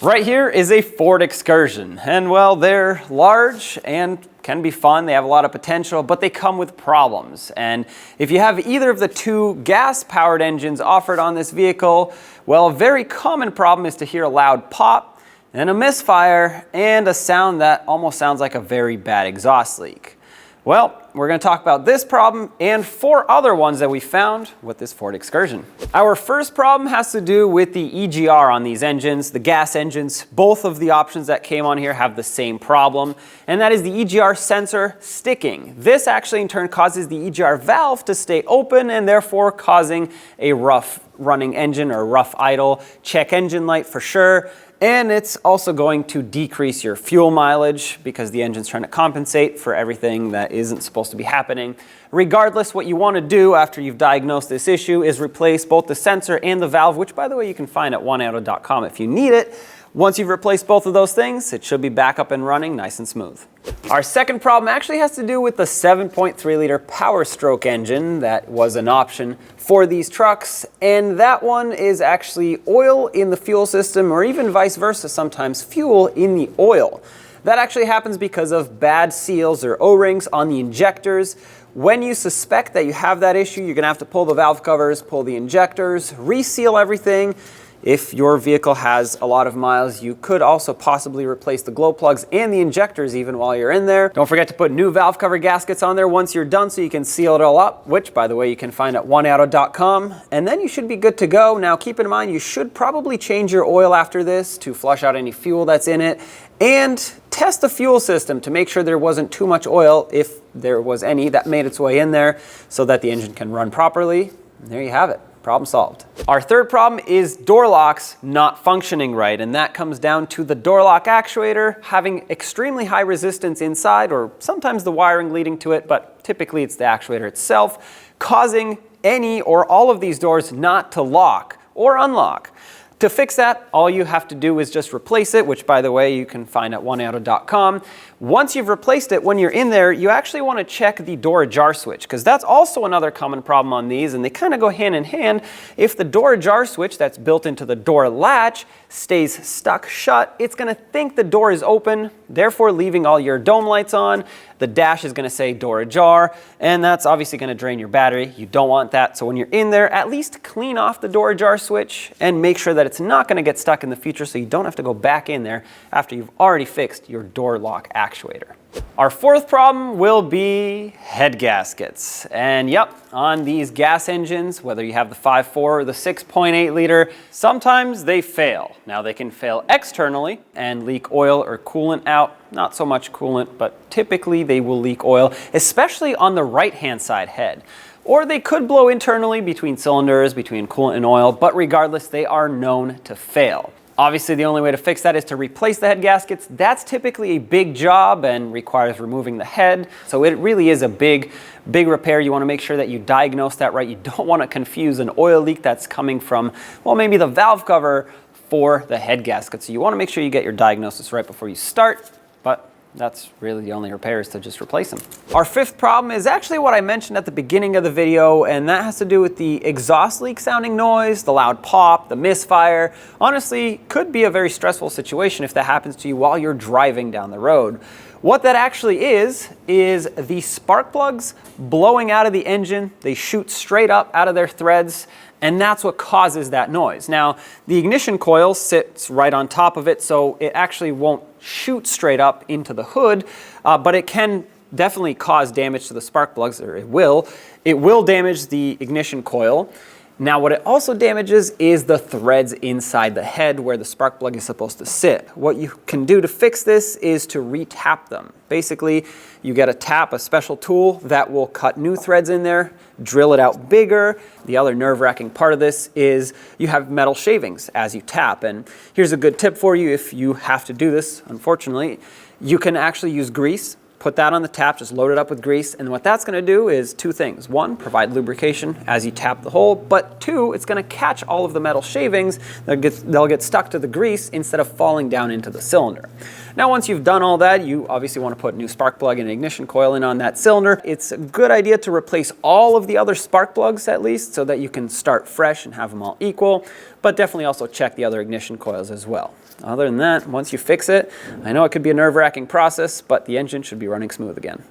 Right here is a Ford Excursion, and well, they're large and can be fun. They have a lot of potential, but they come with problems. And if you have either of the two gas-powered engines offered on this vehicle, well, a very common problem is to hear a loud pop and a misfire and a sound that almost sounds like a very bad exhaust leak. Well, we're going to talk about this problem and 4 other ones that we found with this Ford Excursion. Our first problem has to do with the EGR on these engines, the gas engines. Both of the options that came on here have the same problem, and that is the EGR sensor sticking. This actually in turn causes the EGR valve to stay open and therefore causing a rough running engine or rough idle. Check engine light for sure. And it's also going to decrease your fuel mileage because the engine's trying to compensate for everything that isn't supposed to be happening. Regardless, what you want to do after you've diagnosed this issue is replace both the sensor and the valve, which by the way you can find at oneauto.com if you need it. Once you've replaced both of those things, it should be back up and running nice and smooth. Our second problem actually has to do with the 7.3 liter Power Stroke engine that was an option for these trucks, and that one is actually oil in the fuel system, or even vice versa, sometimes fuel in the oil. That actually happens because of bad seals or O-rings on the injectors. When you suspect that you have that issue, you're going to have to pull the valve covers, pull the injectors, reseal everything. If your vehicle has a lot of miles, you could also possibly replace the glow plugs and the injectors even while you're in there. Don't forget to put new valve cover gaskets on there once you're done so you can seal it all up, which by the way you can find at oneauto.com, and then you should be good to go. Now keep in mind you should probably change your oil after this to flush out any fuel that's in it, and test the fuel system to make sure there wasn't too much oil, if there was any, that made its way in there so that the engine can run properly. And there you have it. Problem solved. Our third problem is door locks not functioning right, and that comes down to the door lock actuator having extremely high resistance inside, or sometimes the wiring leading to it, but typically it's the actuator itself, causing any or all of these doors not to lock or unlock. To fix that, all you have to do is just replace it, which by the way you can find at oneauto.com. Once you've replaced it, when you're in there, you actually want to check the door ajar switch, because that's also another common problem on these, and they kind of go hand in hand. If the door ajar switch that's built into the door latch stays stuck shut, it's going to think the door is open, therefore leaving all your dome lights on. The dash is going to say door ajar, and that's obviously going to drain your battery. You don't want that, so when you're in there, at least clean off the door ajar switch and make sure that it's not going to get stuck in the future so you don't have to go back in there after you've already fixed your door lock actuator. Our fourth problem will be head gaskets. And yep, on these gas engines, whether you have the 5.4 or the 6.8 liter, sometimes they fail. Now they can fail externally and leak oil or coolant out. Not so much coolant, but typically they will leak oil, especially on the right-hand side head. Or they could blow internally between cylinders, between coolant and oil, but regardless, they are known to fail. Obviously, the only way to fix that is to replace the head gaskets. That's typically a big job and requires removing the head. So it really is a big repair. You want to make sure that you diagnose that right. You don't want to confuse an oil leak that's coming from, well, maybe the valve cover for the head gasket. So you want to make sure you get your diagnosis right before you start, but that's really the only repair is to just replace them. Our fifth problem is actually what I mentioned at the beginning of the video, and that has to do with the exhaust leak sounding noise, the loud pop, the misfire. Honestly, could be a very stressful situation if that happens to you while you're driving down the road. What that actually is the spark plugs blowing out of the engine. They shoot straight up out of their threads, and that's what causes that noise. Now, the ignition coil sits right on top of it, so it actually won't shoot straight up into the hood, but it can definitely cause damage to the spark plugs, or it will. It will damage the ignition coil. Now, what it also damages is the threads inside the head where the spark plug is supposed to sit. What you can do to fix this is to re-tap them. Basically, you get a special tool that will cut new threads in there, drill it out bigger. The other nerve-wracking part of this is you have metal shavings as you tap. And here's a good tip for you if you have to do this, unfortunately. You can actually use grease. Put that on the tap, just load it up with grease, and what that's going to do is 2 things. 1, provide lubrication as you tap the hole, but 2, it's going to catch all of the metal shavings. They'll get stuck to the grease instead of falling down into the cylinder. Now once you've done all that, you obviously want to put a new spark plug and ignition coil in on that cylinder. It's a good idea to replace all of the other spark plugs at least so that you can start fresh and have them all equal, but definitely also check the other ignition coils as well. Other than that, once you fix it, I know it could be a nerve-wracking process, but the engine should be running smooth again.